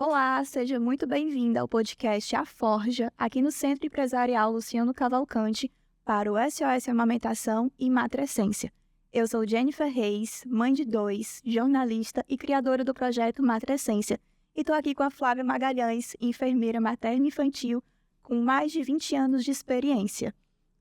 Olá, seja muito bem-vinda ao podcast A Forja, aqui no Centro Empresarial Luciano Cavalcante, para o SOS Amamentação e Matrescência. Eu sou Jennifer Reis, mãe de 2, jornalista e criadora do projeto Matrescência, e estou aqui com a Flávia Magalhães, enfermeira materno-infantil, com mais de 20 anos de experiência.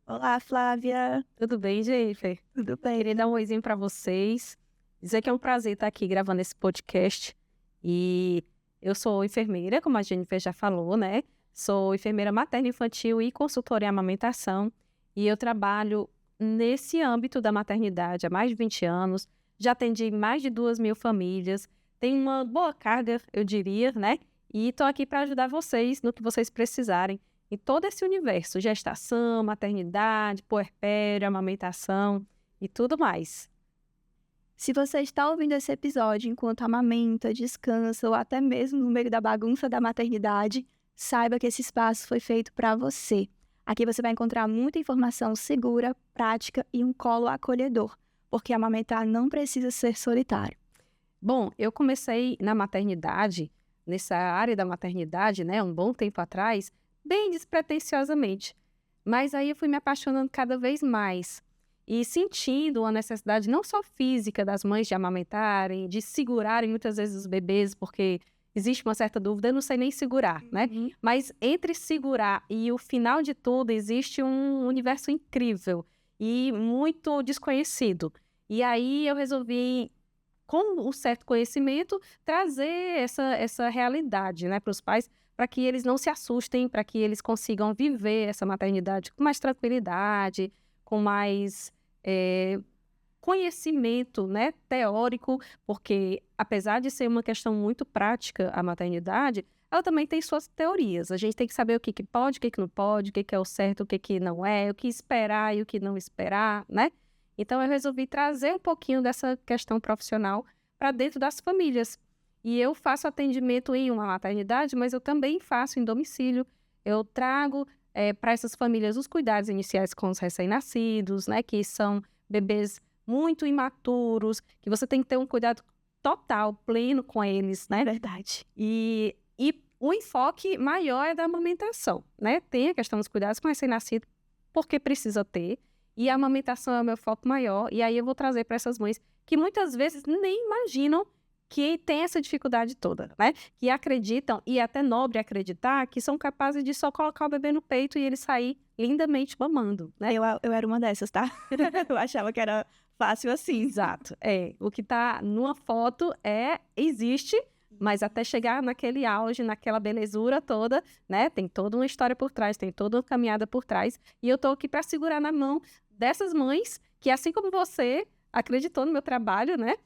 Olá, Flávia. Tudo bem, Jennifer? Tudo bem? Queria dar um oizinho para vocês, dizer que é um prazer estar aqui gravando esse podcast. E eu sou enfermeira, como a Jennifer já falou, né? Sou enfermeira materno-infantil e consultora em amamentação. E eu trabalho nesse âmbito da maternidade há mais de 20 anos. Já atendi mais de 2.000 famílias. Tenho uma boa carga, eu diria, né? E estou aqui para ajudar vocês no que vocês precisarem. Em todo esse universo, gestação, maternidade, puerpério, amamentação e tudo mais. Se você está ouvindo esse episódio enquanto amamenta, descansa ou até mesmo no meio da bagunça da maternidade, saiba que esse espaço foi feito para você. Aqui você vai encontrar muita informação segura, prática e um colo acolhedor, porque amamentar não precisa ser solitário. Bom, eu comecei na maternidade, nessa área da maternidade, né, um bom tempo atrás, bem despretensiosamente. Mas aí eu fui me apaixonando cada vez mais e sentindo a necessidade não só física das mães de amamentarem, de segurarem muitas vezes os bebês, porque existe uma certa dúvida, eu não sei nem segurar, né? Mas entre segurar e o final de tudo existe um universo incrível e muito desconhecido. E aí eu resolvi, com um certo conhecimento, trazer essa realidade, né, para os pais, para que eles não se assustem, para que eles consigam viver essa maternidade com mais tranquilidade, com mais conhecimento, né, teórico, porque apesar de ser uma questão muito prática a maternidade, ela também tem suas teorias. A gente tem que saber o que pode, o que não pode, o que é o certo, o que não é, o que esperar e o que não esperar, né? Então eu resolvi trazer um pouquinho dessa questão profissional para dentro das famílias. E eu faço atendimento em uma maternidade, mas eu também faço em domicílio. Eu trago para essas famílias os cuidados iniciais com os recém-nascidos, né, que são bebês muito imaturos, que você tem que ter um cuidado total, pleno com eles, né? Verdade. E o enfoque maior é da amamentação, né? Tem a questão dos cuidados com o recém-nascido, porque precisa ter, e a amamentação é o meu foco maior, e aí eu vou trazer para essas mães que muitas vezes nem imaginam que tem essa dificuldade toda, né? Que acreditam, e é até nobre acreditar, que são capazes de só colocar o bebê no peito e ele sair lindamente mamando, né? Eu era uma dessas, tá? Eu achava que era fácil assim. Exato. O que está numa foto existe, mas até chegar naquele auge, naquela belezura toda, né? Tem toda uma história por trás, tem toda uma caminhada por trás. E eu tô aqui para segurar na mão dessas mães que, assim como você, acreditou no meu trabalho, né?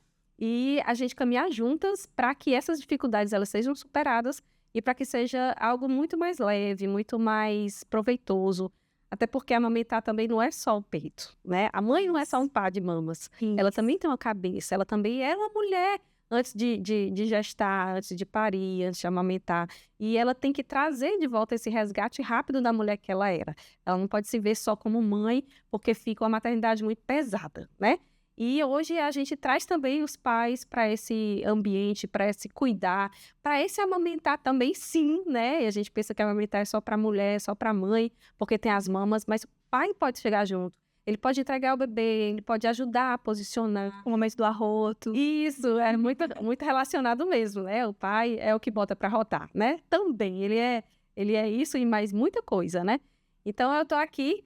E a gente caminhar juntas para que essas dificuldades elas sejam superadas e para que seja algo muito mais leve, muito mais proveitoso. Até porque amamentar também não é só o peito, né? A mãe não é só um par de mamas. Ela também tem uma cabeça, ela também é uma mulher antes de gestar, antes de parir, antes de amamentar. E ela tem que trazer de volta esse resgate rápido da mulher que ela era. Ela não pode se ver só como mãe, porque fica uma maternidade muito pesada, né? E hoje a gente traz também os pais para esse ambiente, para esse cuidar, para esse amamentar também, sim, né? E a gente pensa que amamentar é só para mulher, só para mãe, porque tem as mamas, mas o pai pode chegar junto. Ele pode entregar o bebê, ele pode ajudar a posicionar. O momento do arroto. Isso, é muito, muito relacionado mesmo, né? O pai é o que bota para rotar, né? Também, ele é isso e mais muita coisa, né? Então, eu tô aqui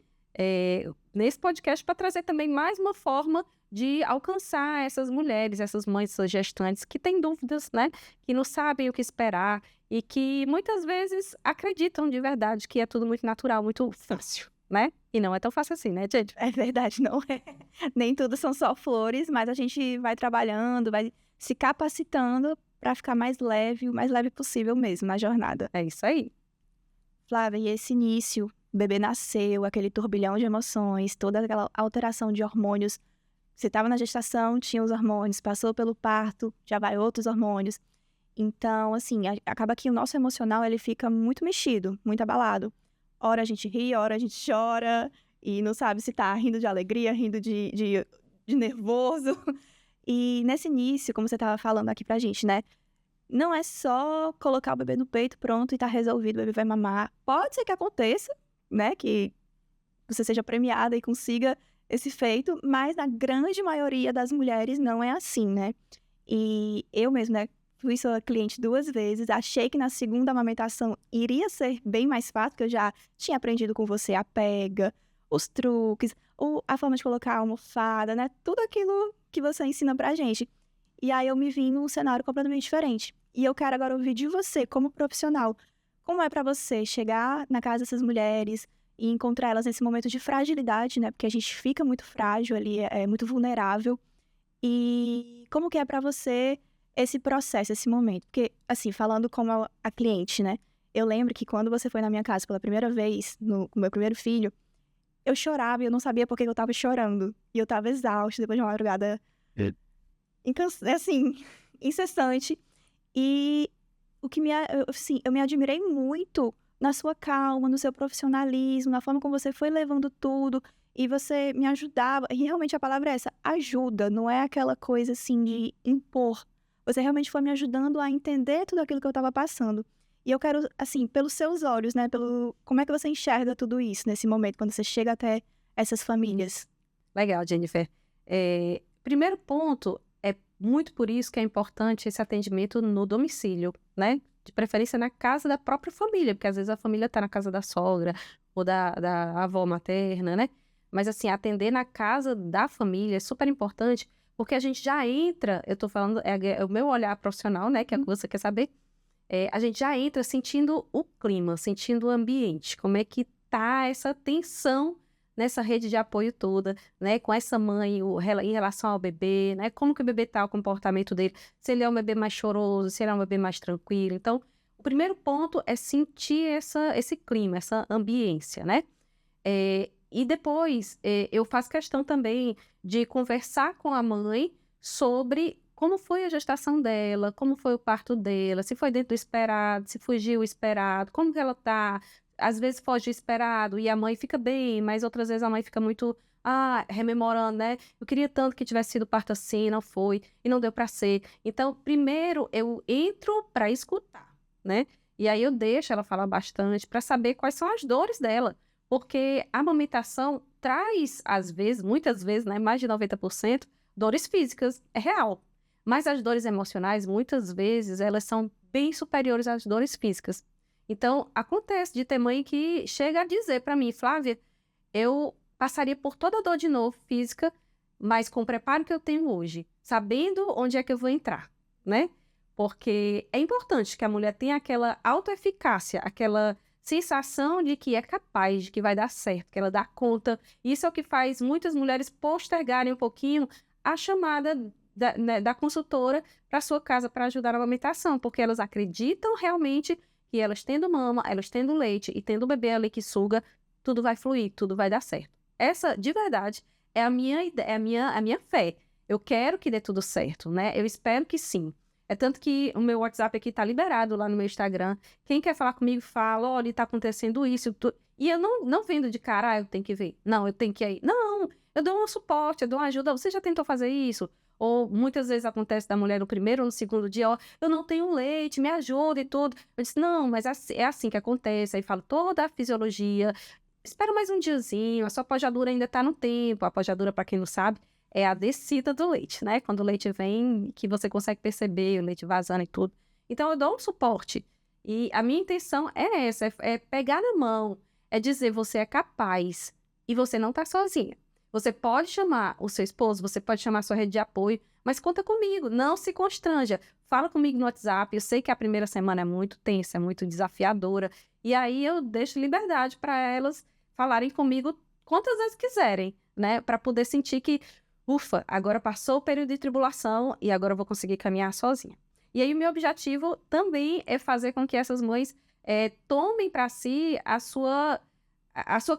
nesse podcast para trazer também mais uma forma de alcançar essas mulheres, essas mães, essas gestantes que têm dúvidas, né? Que não sabem o que esperar e que muitas vezes acreditam de verdade que é tudo muito natural, muito fácil, né? E não é tão fácil assim, né, gente? É verdade, não é. Nem tudo são só flores, mas a gente vai trabalhando, vai se capacitando para ficar mais leve, o mais leve possível mesmo na jornada. É isso aí. Flávia, e esse início, o bebê nasceu, aquele turbilhão de emoções, toda aquela alteração de hormônios. Você estava na gestação, tinha os hormônios, passou pelo parto, já vai outros hormônios. Então, assim, acaba que o nosso emocional, ele fica muito mexido, muito abalado. Ora a gente ri, ora a gente chora, e não sabe se tá rindo de alegria, rindo de nervoso. E nesse início, como você estava falando aqui pra gente, né? não é só colocar o bebê no peito, pronto, e tá resolvido, o bebê vai mamar. Pode ser que aconteça, né, que você seja premiada e consiga esse feito, mas na grande maioria das mulheres não é assim, né? E eu mesma, né, fui sua cliente 2 vezes, achei que na segunda amamentação iria ser bem mais fácil, porque eu já tinha aprendido com você a pega, os truques, a forma de colocar a almofada, né, tudo aquilo que você ensina pra gente. E aí eu me vi num cenário completamente diferente. E eu quero agora ouvir de você, como profissional, como é pra você chegar na casa dessas mulheres e encontrar elas nesse momento de fragilidade, né, porque a gente fica muito frágil ali, é muito vulnerável. E como que é pra você esse processo, esse momento? Porque, assim, falando como a cliente, né, eu lembro que quando você foi na minha casa pela primeira vez, com o meu primeiro filho, eu chorava e eu não sabia por que eu estava chorando. E eu estava exausta depois de uma madrugada, assim, incessante. E o que assim, eu me admirei muito na sua calma, no seu profissionalismo, na forma como você foi levando tudo. E você me ajudava. E realmente a palavra é essa, ajuda. Não é aquela coisa assim de impor. Você realmente foi me ajudando a entender tudo aquilo que eu estava passando. E eu quero, assim, pelos seus olhos, né? Como é que você enxerga tudo isso nesse momento, quando você chega até essas famílias? Legal, Jennifer. Primeiro ponto, é muito por isso que é importante esse atendimento no domicílio, né? De preferência na casa da própria família, porque às vezes a família está na casa da sogra ou da avó materna, né? Mas assim, atender na casa da família é super importante, porque a gente já entra, eu tô falando, é o meu olhar profissional, né? Que é o que você quer saber. A gente já entra sentindo o clima, sentindo o ambiente, como é que tá essa tensão nessa rede de apoio toda, né, com essa mãe em relação ao bebê, né, como que o bebê tá, o comportamento dele, se ele é um bebê mais choroso, se ele é um bebê mais tranquilo. Então, o primeiro ponto é sentir esse clima, essa ambiência, né? E depois, eu faço questão também de conversar com a mãe sobre como foi a gestação dela, como foi o parto dela, se foi dentro do esperado, se fugiu o esperado, como que ela tá. Às vezes foge o esperado e a mãe fica bem, mas outras vezes a mãe fica muito, rememorando, né? Eu queria tanto que tivesse sido parto assim, não foi, e não deu para ser. Então, primeiro eu entro para escutar, né? E aí eu deixo ela falar bastante para saber quais são as dores dela. Porque a amamentação traz, às vezes, muitas vezes, né, mais de 90%, dores físicas, é real. Mas as dores emocionais, muitas vezes, elas são bem superiores às dores físicas. Então, acontece de ter mãe que chega a dizer para mim, Flávia, eu passaria por toda a dor de novo física, mas com o preparo que eu tenho hoje, sabendo onde é que eu vou entrar, né? Porque é importante que a mulher tenha aquela autoeficácia, aquela sensação de que é capaz, de que vai dar certo, que ela dá conta. Isso é o que faz muitas mulheres postergarem um pouquinho a chamada da consultora para sua casa para ajudar na amamentação, porque elas acreditam realmente que elas tendo mama, elas tendo leite e tendo o bebê ali que suga, tudo vai fluir, tudo vai dar certo. Essa, de verdade, é a minha ideia, a minha fé. Eu quero que dê tudo certo, né? Eu espero que sim. É tanto que o meu WhatsApp aqui tá liberado lá no meu Instagram. Quem quer falar comigo, fala, olha, tá acontecendo isso. E eu não vendo de cara, eu tenho que ver. Não, eu tenho que ir. Não, eu dou um suporte, eu dou uma ajuda. Você já tentou fazer isso? Ou muitas vezes acontece da mulher no primeiro ou no segundo dia, ó, eu não tenho leite, me ajuda e tudo. Eu disse, não, mas é assim que acontece. Aí falo toda a fisiologia. Espera mais um diazinho, a sua pojadura ainda tá no tempo. A pojadura, para quem não sabe, é a descida do leite, né? Quando o leite vem, que você consegue perceber o leite vazando e tudo. Então, eu dou um suporte. E a minha intenção é essa, é pegar na mão, é dizer, você é capaz e você não tá sozinha. Você pode chamar o seu esposo, você pode chamar a sua rede de apoio, mas conta comigo, não se constranja. Fala comigo no WhatsApp, eu sei que a primeira semana é muito tensa, é muito desafiadora, e aí eu deixo liberdade para elas falarem comigo quantas vezes quiserem, né? Para poder sentir que ufa, agora passou o período de tribulação e agora eu vou conseguir caminhar sozinha. E aí o meu objetivo também é fazer com que essas mães tomem para si a sua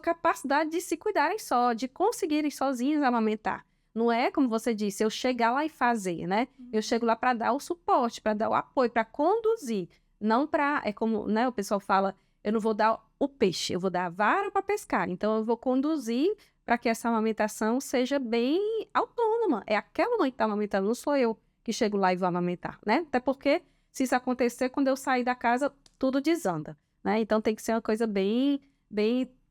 capacidade de se cuidarem só, de conseguirem sozinhas amamentar. Não é, como você disse, eu chegar lá e fazer, né? Eu chego lá para dar o suporte, para dar o apoio, para conduzir. Não para, é como, né, o pessoal fala, eu não vou dar o peixe, eu vou dar a vara para pescar. Então, eu vou conduzir para que essa amamentação seja bem autônoma. É aquela mãe que está amamentando, não sou eu que chego lá e vou amamentar, né? Até porque, Se isso acontecer, quando eu sair da casa, tudo desanda, né? Então, tem que ser uma coisa bem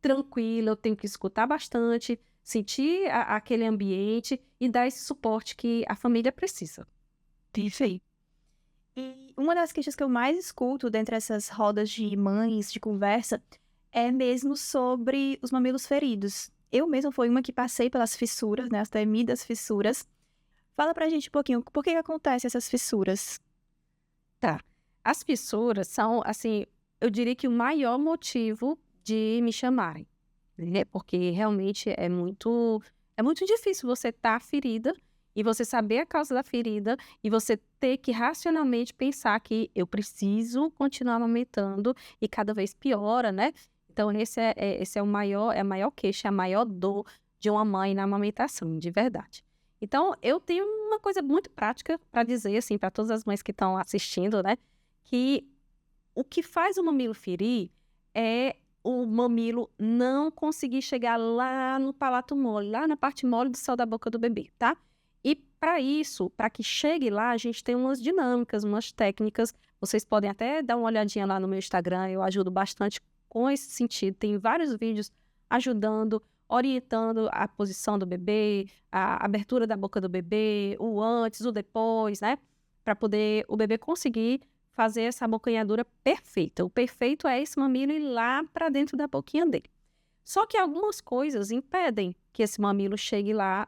tranquila, eu tenho que escutar bastante, sentir aquele ambiente e dar esse suporte que a família precisa. Perfeito. E uma das queixas que eu mais escuto dentre essas rodas de mães, de conversa, é mesmo sobre os mamilos feridos. Eu mesma fui uma que passei pelas fissuras, né, as temidas fissuras. Fala pra gente um pouquinho, por que acontecem essas fissuras? Tá. As fissuras são, assim, eu diria que o maior motivo de me chamarem, né? Porque realmente é muito difícil você estar ferida e você saber a causa da ferida e você ter que racionalmente pensar que eu preciso continuar amamentando e cada vez piora, né? Então, esse é a maior queixa, a maior dor de uma mãe na amamentação, de verdade. Então, eu tenho uma coisa muito prática para dizer, assim, para todas as mães que estão assistindo, né? Que o que faz o mamilo ferir é o mamilo não conseguir chegar lá no palato mole, lá na parte mole do céu da boca do bebê, tá? E para isso, para que chegue lá, a gente tem umas dinâmicas, umas técnicas. Vocês podem até dar uma olhadinha lá no meu Instagram, eu ajudo bastante com esse sentido. Tem vários vídeos ajudando, orientando a posição do bebê, a abertura da boca do bebê, o antes, o depois, né? Para poder o bebê conseguir fazer essa abocanhadura perfeita. O perfeito é esse mamilo ir lá para dentro da boquinha dele. Só que algumas coisas impedem que esse mamilo chegue lá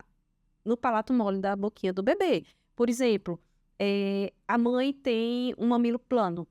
no palato mole da boquinha do bebê. Por exemplo, a mãe tem um mamilo plano.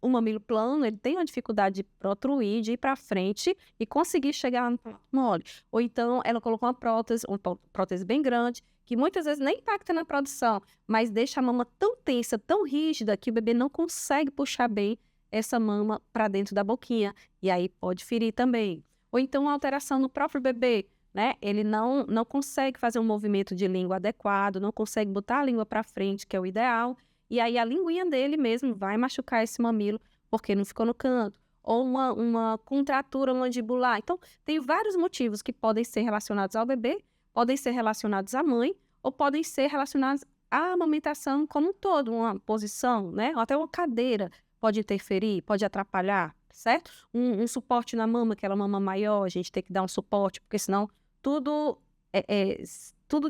O mamilo plano, ele tem uma dificuldade de protruir, de ir para frente e conseguir chegar lá no palato mole. Ou então, ela colocou uma prótese bem grande, que muitas vezes nem impacta na produção, mas deixa a mama tão tensa, tão rígida, que o bebê não consegue puxar bem essa mama para dentro da boquinha. E aí pode ferir também. Ou então, uma alteração no próprio bebê, né? Ele não consegue fazer um movimento de língua adequado, não consegue botar a língua para frente, que é o ideal. E aí a linguinha dele mesmo vai machucar esse mamilo, porque não ficou no canto. Ou uma contratura mandibular. Então, tem vários motivos que podem ser relacionados ao bebê, podem ser relacionados à mãe, ou podem ser relacionados à amamentação como um todo, uma posição, né? Ou até uma cadeira pode interferir, pode atrapalhar, certo? Um suporte na mama, aquela mama maior, a gente tem que dar um suporte, porque senão tudo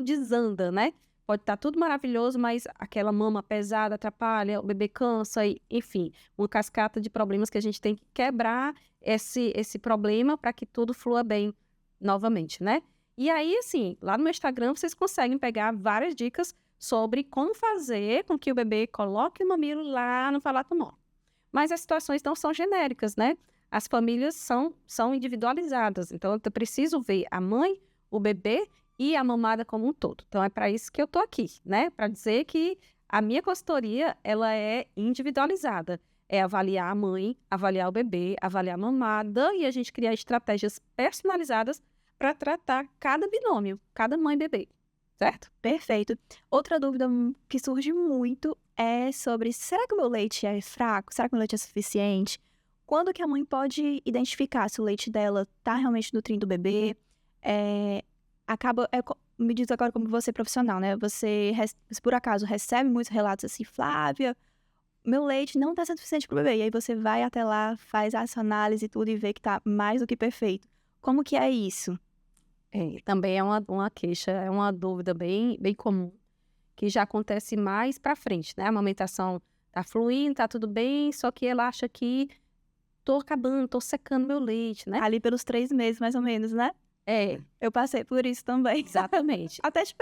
desanda, né? Pode estar tudo maravilhoso, mas aquela mama pesada atrapalha, o bebê cansa, enfim, uma cascata de problemas que a gente tem que quebrar esse problema para que tudo flua bem novamente, né? E aí, assim, lá no meu Instagram vocês conseguem pegar várias dicas sobre como fazer com que o bebê coloque o mamilo lá no palato mole. Mas as situações não são genéricas, né? As famílias são individualizadas, então eu preciso ver a mãe, o bebê e a mamada como um todo. Então, é para isso que eu tô aqui, né? Para dizer que a minha consultoria, ela é individualizada. É avaliar a mãe, avaliar o bebê, avaliar a mamada e a gente criar estratégias personalizadas para tratar cada binômio, cada mãe e bebê, certo? Perfeito. Outra dúvida que surge muito é sobre, será que o meu leite é fraco? Será que o meu leite é suficiente? Quando que a mãe pode identificar se o leite dela tá realmente nutrindo o bebê? Me diz agora como você é profissional, né? Você, por acaso, recebe muitos relatos assim, Flávia, meu leite não tá sendo suficiente pro bebê. E aí você vai até lá, faz essa análise e tudo e vê que tá mais do que perfeito. Como que é isso? Também é uma queixa, é uma dúvida bem comum, que já acontece mais para frente, né? A amamentação tá fluindo, tá tudo bem, só que ela acha que tô acabando, tô secando meu leite, né? Ali pelos 3 meses, mais ou menos, né? Eu passei por isso também. Exatamente. Até te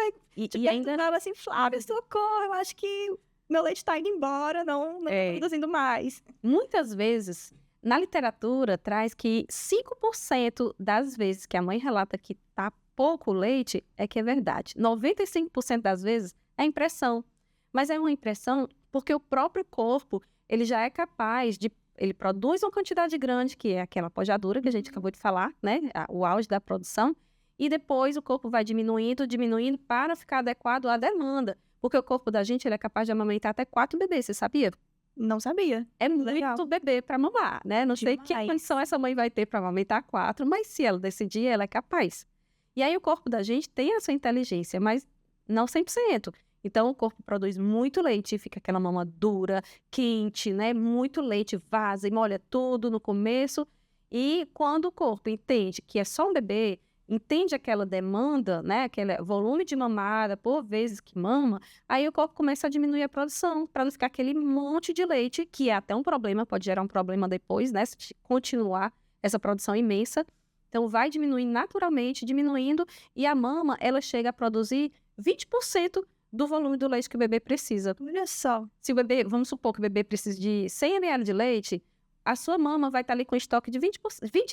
ainda perguntava assim, Flávia, socorro, eu acho que meu leite tá indo embora, não tô produzindo mais. Muitas vezes, na literatura, traz que 5% das vezes que a mãe relata que tá pouco leite é que é verdade. 95% das vezes é impressão. Mas é uma impressão porque o próprio corpo, ele já é capaz de... Ele produz uma quantidade grande, que é aquela pojadura que a gente acabou de falar, né? O auge da produção. E depois o corpo vai diminuindo para ficar adequado à demanda. Porque o corpo da gente, ele é capaz de amamentar até 4 bebês, você sabia? Não sabia. É muito bebê para mamar, né? Não sei que condição essa mãe vai ter para amamentar 4, mas se ela decidir, ela é capaz. E aí o corpo da gente tem essa inteligência, mas não 100%. Então, o corpo produz muito leite, fica aquela mama dura, quente, né? Muito leite, vaza e molha tudo no começo. E quando o corpo entende que é só um bebê, entende aquela demanda, né? Aquele volume de mamada por vezes que mama, aí o corpo começa a diminuir a produção, para não ficar aquele monte de leite, que é até um problema, pode gerar um problema depois, né? Se continuar essa produção imensa. Então, vai diminuindo naturalmente, diminuindo, e a mama, ela chega a produzir 20% do volume do leite que o bebê precisa. Olha só. Se o bebê, vamos supor que o bebê precisa de 100 ml de leite, a sua mama vai estar ali com estoque de 20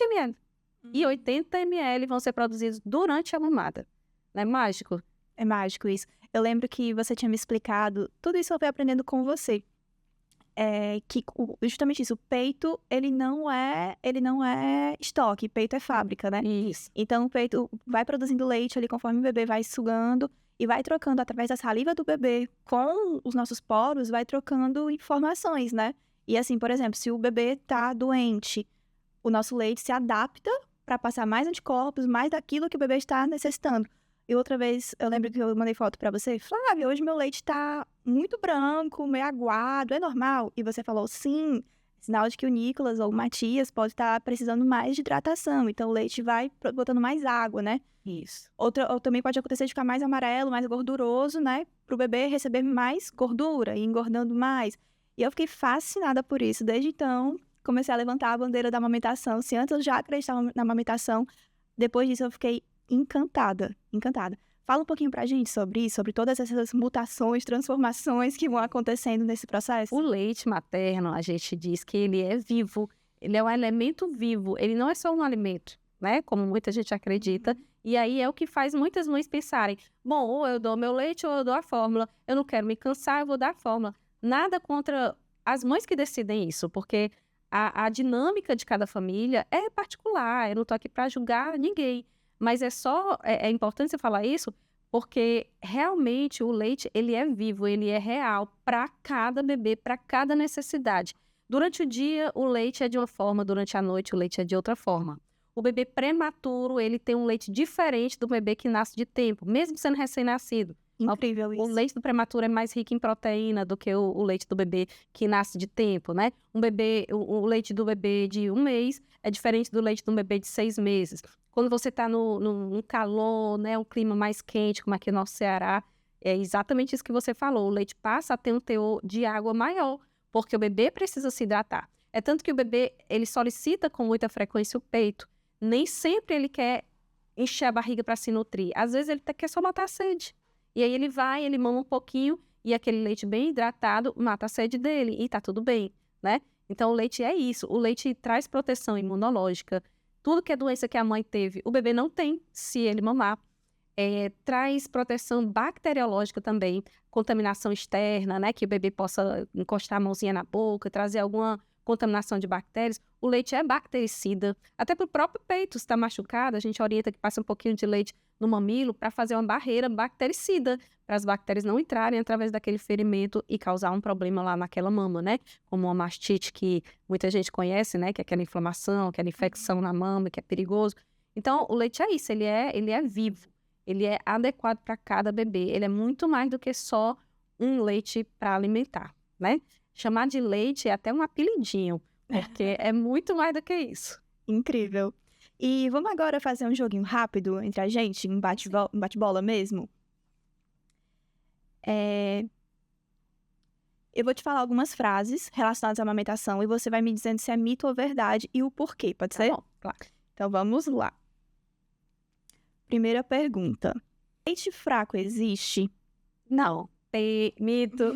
ml. E 80 ml vão ser produzidos durante a mamada. Não é mágico? É mágico isso. Eu lembro que você tinha me explicado, tudo isso eu fui aprendendo com você. Que justamente isso, o peito, ele não é estoque, peito é fábrica, né? Isso. Então, o peito vai produzindo leite ali conforme o bebê vai sugando e vai trocando através da saliva do bebê com os nossos poros, vai trocando informações, né? E assim, por exemplo, se o bebê tá doente, o nosso leite se adapta para passar mais anticorpos, mais daquilo que o bebê está necessitando. E outra vez, eu lembro que eu mandei foto pra você, Flávia, hoje meu leite tá muito branco, meio aguado, é normal? E você falou, sim, sinal de que o Nicolas ou o Matias pode estar precisando mais de hidratação, então o leite vai botando mais água, né? Isso. Ou também pode acontecer de ficar mais amarelo, mais gorduroso, né? Pro bebê receber mais gordura e engordando mais. E eu fiquei fascinada por isso. Desde então, comecei a levantar a bandeira da amamentação. Se antes eu já acreditava na amamentação, depois disso eu fiquei encantada. Fala um pouquinho pra gente sobre isso, sobre todas essas mutações, transformações que vão acontecendo nesse processo. O leite materno, a gente diz que ele é vivo, ele é um elemento vivo, ele não é só um alimento, né? Como muita gente acredita. E aí é o que faz muitas mães pensarem, bom, ou eu dou meu leite ou eu dou a fórmula, eu não quero me cansar, eu vou dar a fórmula. Nada contra as mães que decidem isso, porque a dinâmica de cada família é particular, eu não tô aqui para julgar ninguém. Mas é importante você falar isso, porque realmente o leite, ele é vivo, ele é real para cada bebê, para cada necessidade. Durante o dia, o leite é de uma forma, durante a noite, o leite é de outra forma. O bebê prematuro, ele tem um leite diferente do bebê que nasce de tempo, mesmo sendo recém-nascido. Incrível isso. O leite do prematuro é mais rico em proteína do que o leite do bebê que nasce de tempo, né? O leite do bebê de 1 mês é diferente do leite de um bebê de 6 meses. Quando você está no calor, né, um clima mais quente, como aqui no nosso Ceará, é exatamente isso que você falou. O leite passa a ter um teor de água maior, porque o bebê precisa se hidratar. É tanto que o bebê, ele solicita com muita frequência o peito. Nem sempre ele quer encher a barriga para se nutrir. Às vezes ele quer só matar a sede. E aí ele mama um pouquinho e aquele leite bem hidratado mata a sede dele e tá tudo bem, né? Então o leite é isso. O leite traz proteção imunológica. Tudo que é doença que a mãe teve, o bebê não tem se ele mamar. Traz proteção bacteriológica também, contaminação externa, né? Que o bebê possa encostar a mãozinha na boca, trazer alguma contaminação de bactérias. O leite é bactericida. Até para o próprio peito, se está machucado, a gente orienta que passe um pouquinho de leite no mamilo para fazer uma barreira bactericida, para as bactérias não entrarem através daquele ferimento e causar um problema lá naquela mama, né? Como uma mastite que muita gente conhece, né? Que é aquela inflamação, aquela infecção na mama, que é perigoso. Então, o leite é isso, ele é vivo. Ele é adequado para cada bebê. Ele é muito mais do que só um leite para alimentar, né? Chamar de leite é até um apelidinho, porque é muito mais do que isso. Incrível. E vamos agora fazer um joguinho rápido entre a gente, um bate-bola mesmo? Eu vou te falar algumas frases relacionadas à amamentação e você vai me dizendo se é mito ou verdade e o porquê, pode ser? Tá bom, claro. Então vamos lá. Primeira pergunta. Leite fraco existe? Não, mito.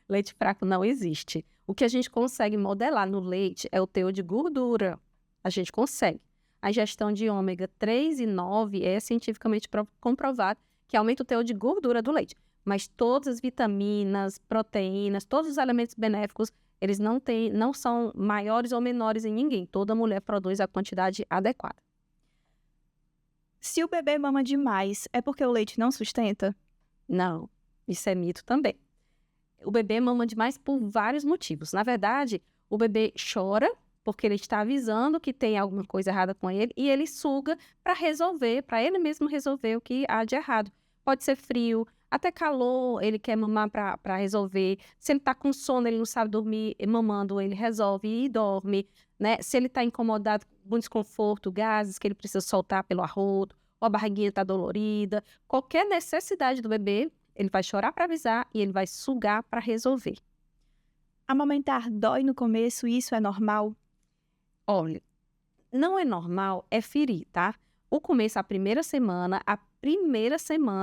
Leite fraco não existe. O que a gente consegue modelar no leite é o teor de gordura. A gente consegue. A ingestão de ômega 3 e 9 é cientificamente comprovado que aumenta o teor de gordura do leite. Mas todas as vitaminas, proteínas, todos os elementos benéficos, eles não são maiores ou menores em ninguém. Toda mulher produz a quantidade adequada. Se o bebê mama demais, é porque o leite não sustenta? Não, isso é mito também. O bebê mama demais por vários motivos. Na verdade, o bebê chora porque ele está avisando que tem alguma coisa errada com ele e ele suga para ele mesmo resolver o que há de errado. pode ser frio, até calor, ele quer mamar para resolver. Se ele está com sono, ele não sabe dormir, mamando, ele resolve e dorme, né? Se ele está incomodado com desconforto, gases que ele precisa soltar pelo arroto, ou a barriguinha está dolorida, qualquer necessidade do bebê, ele vai chorar para avisar e ele vai sugar para resolver. Amamentar dói no começo, isso é normal? Olha, não é normal, é ferir, tá? O começo, a primeira semana,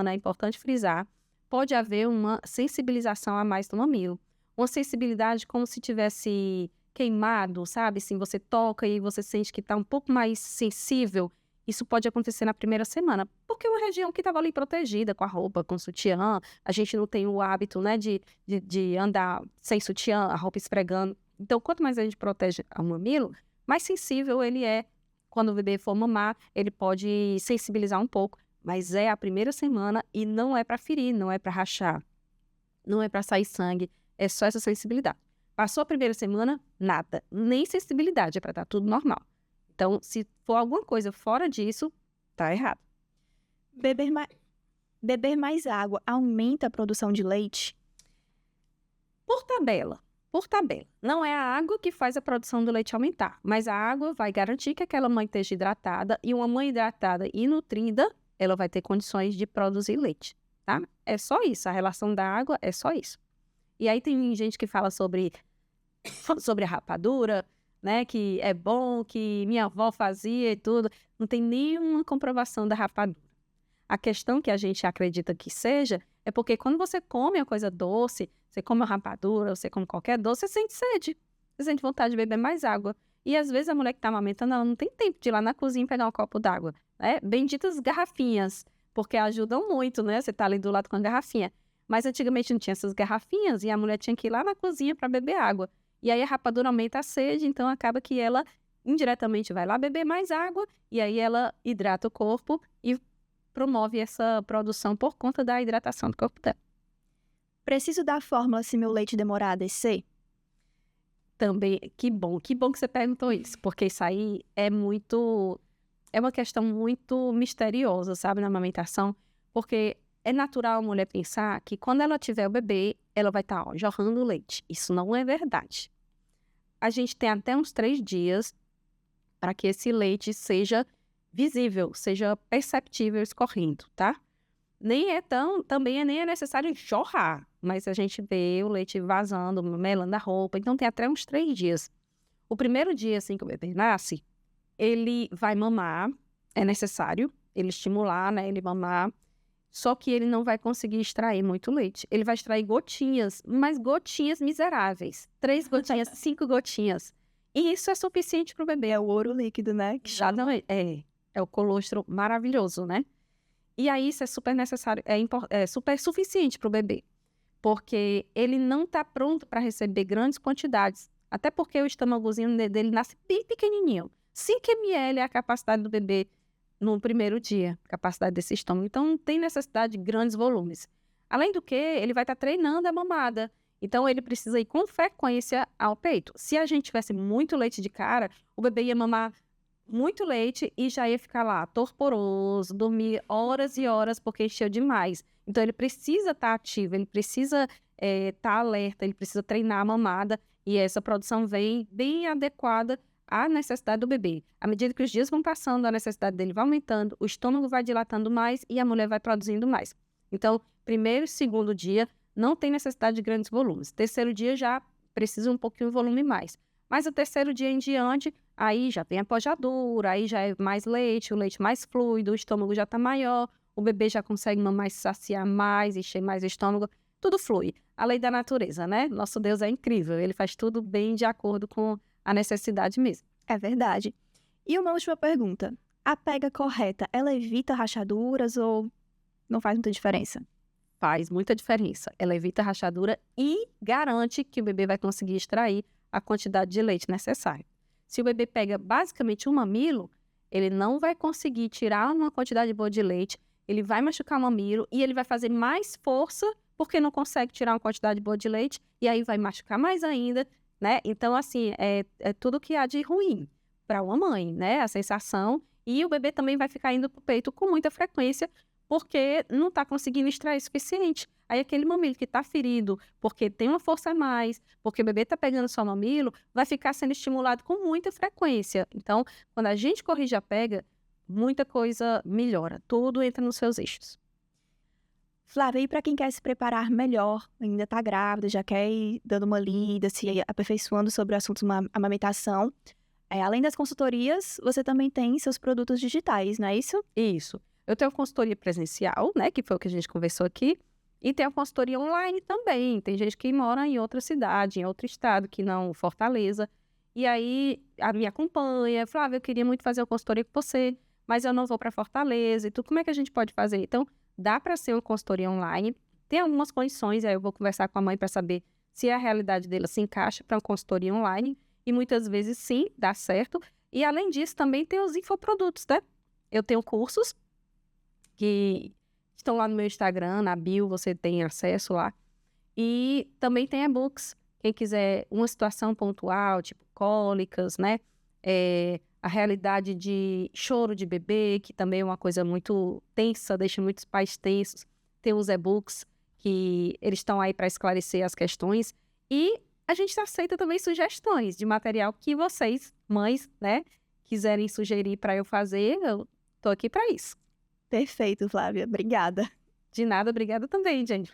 é importante frisar, pode haver uma sensibilização a mais do mamilo. Uma sensibilidade como se tivesse queimado, sabe? Assim, você toca e você sente que está um pouco mais sensível. Isso pode acontecer na primeira semana, porque é uma região que estava ali protegida com a roupa, com o sutiã. A gente não tem o hábito, né, de andar sem sutiã, a roupa esfregando. Então, quanto mais a gente protege o mamilo, mais sensível ele é. Quando o bebê for mamar, ele pode sensibilizar um pouco, mas é a primeira semana e não é para ferir, não é para rachar, não é para sair sangue, é só essa sensibilidade. Passou a primeira semana, nada, nem sensibilidade, é para estar tudo normal. Então, se for alguma coisa fora disso, tá errado. Beber mais água aumenta a produção de leite? Por tabela. Não é a água que faz a produção do leite aumentar, mas a água vai garantir que aquela mãe esteja hidratada e uma mãe hidratada e nutrida, ela vai ter condições de produzir leite, tá? É só isso, a relação da água é só isso. E aí tem gente que fala sobre a rapadura, né, que é bom, que minha avó fazia e tudo. Não tem nenhuma comprovação da rapadura. A questão que a gente acredita que seja é porque quando você come uma coisa doce, você come uma rapadura, você come qualquer doce, você sente sede. Você sente vontade de beber mais água. E às vezes a mulher que está amamentando, ela não tem tempo de ir lá na cozinha e pegar um copo d'água, né? Benditas garrafinhas, porque ajudam muito, né? Você está ali do lado com a garrafinha. Mas antigamente não tinha essas garrafinhas e a mulher tinha que ir lá na cozinha para beber água. E aí a rapadura aumenta a sede, então acaba que ela indiretamente vai lá beber mais água e aí ela hidrata o corpo e promove essa produção por conta da hidratação do corpo dela. Preciso dar fórmula se meu leite demorar a descer? Também, que bom que você perguntou isso, porque isso aí é uma questão muito misteriosa, sabe, na amamentação, porque é natural a mulher pensar que quando ela tiver o bebê, ela vai estar jorrando leite. Isso não é verdade. A gente tem até uns 3 dias para que esse leite seja visível, seja perceptível escorrendo, tá? Nem é necessário jorrar, mas a gente vê o leite vazando, melando a roupa, então tem até uns 3 dias. O primeiro dia, assim, que o bebê nasce, ele vai mamar, é necessário ele estimular, né, ele mamar, só que ele não vai conseguir extrair muito leite. Ele vai extrair gotinhas, mas gotinhas miseráveis. 3 gotinhas, 5 gotinhas. E isso é suficiente para o bebê. É o ouro líquido, né? Já não é o colostro maravilhoso, né? E aí isso é super necessário, é super suficiente para o bebê, porque ele não está pronto para receber grandes quantidades, até porque o estômagozinho dele nasce bem pequenininho. 5 ml é a capacidade do bebê no primeiro dia, a capacidade desse estômago. Então não tem necessidade de grandes volumes. Além do que, ele vai estar treinando a mamada, então ele precisa ir com frequência ao peito. Se a gente tivesse muito leite de cara, o bebê ia mamar muito leite e já ia ficar lá torporoso, dormir horas e horas porque encheu demais. Então ele precisa estar ativo, ele precisa estar alerta, ele precisa treinar a mamada e essa produção vem bem adequada à necessidade do bebê. À medida que os dias vão passando, a necessidade dele vai aumentando, o estômago vai dilatando mais e a mulher vai produzindo mais. Então, primeiro e segundo dia não tem necessidade de grandes volumes. Terceiro dia já precisa um pouquinho de volume mais. Mas o terceiro dia em diante, aí já vem a pojadura, aí já é mais leite, o leite mais fluido, o estômago já está maior, o bebê já consegue mamar e se saciar mais, encher mais o estômago, tudo flui. A lei da natureza, né? Nosso Deus é incrível, ele faz tudo bem de acordo com a necessidade mesmo. É verdade. E uma última pergunta. A pega correta, ela evita rachaduras ou não faz muita diferença? Faz muita diferença. Ela evita a rachadura e garante que o bebê vai conseguir extrair a quantidade de leite necessária. Se o bebê pega basicamente um mamilo, ele não vai conseguir tirar uma quantidade boa de leite, ele vai machucar o mamilo e ele vai fazer mais força porque não consegue tirar uma quantidade boa de leite e aí vai machucar mais ainda, né? Então, assim, é tudo que há de ruim para uma mãe, né? A sensação. E o bebê também vai ficar indo para o peito com muita frequência porque não está conseguindo extrair o suficiente. Aí aquele mamilo que está ferido, porque tem uma força a mais, porque o bebê está pegando só mamilo, vai ficar sendo estimulado com muita frequência. Então, quando a gente corrige a pega, muita coisa melhora, tudo entra nos seus eixos. Flávia, e para quem quer se preparar melhor, ainda está grávida, já quer ir dando uma lida, se aperfeiçoando sobre o assunto da amamentação, além das consultorias, você também tem seus produtos digitais, não é isso? Isso. Eu tenho consultoria presencial, né, que foi o que a gente conversou aqui, e tenho consultoria online também. Tem gente que mora em outra cidade, em outro estado, que não Fortaleza, e aí me acompanha, Flávia, eu queria muito fazer uma consultoria com você, mas eu não vou para Fortaleza, e tudo, como é que a gente pode fazer? Então, dá para ser uma consultoria online, tem algumas condições, aí eu vou conversar com a mãe para saber se a realidade dela se encaixa para uma consultoria online, e muitas vezes sim, dá certo. E além disso, também tem os infoprodutos, né? Eu tenho cursos que estão lá no meu Instagram, na bio, você tem acesso lá. E também tem e-books. Quem quiser uma situação pontual, tipo cólicas, né? A realidade de choro de bebê, que também é uma coisa muito tensa, deixa muitos pais tensos. Tem os e-books, que eles estão aí para esclarecer as questões. E a gente aceita também sugestões de material que vocês, mães, né, quiserem sugerir para eu fazer. Eu tô aqui para isso. Perfeito, Flávia. Obrigada. De nada, obrigada também, gente.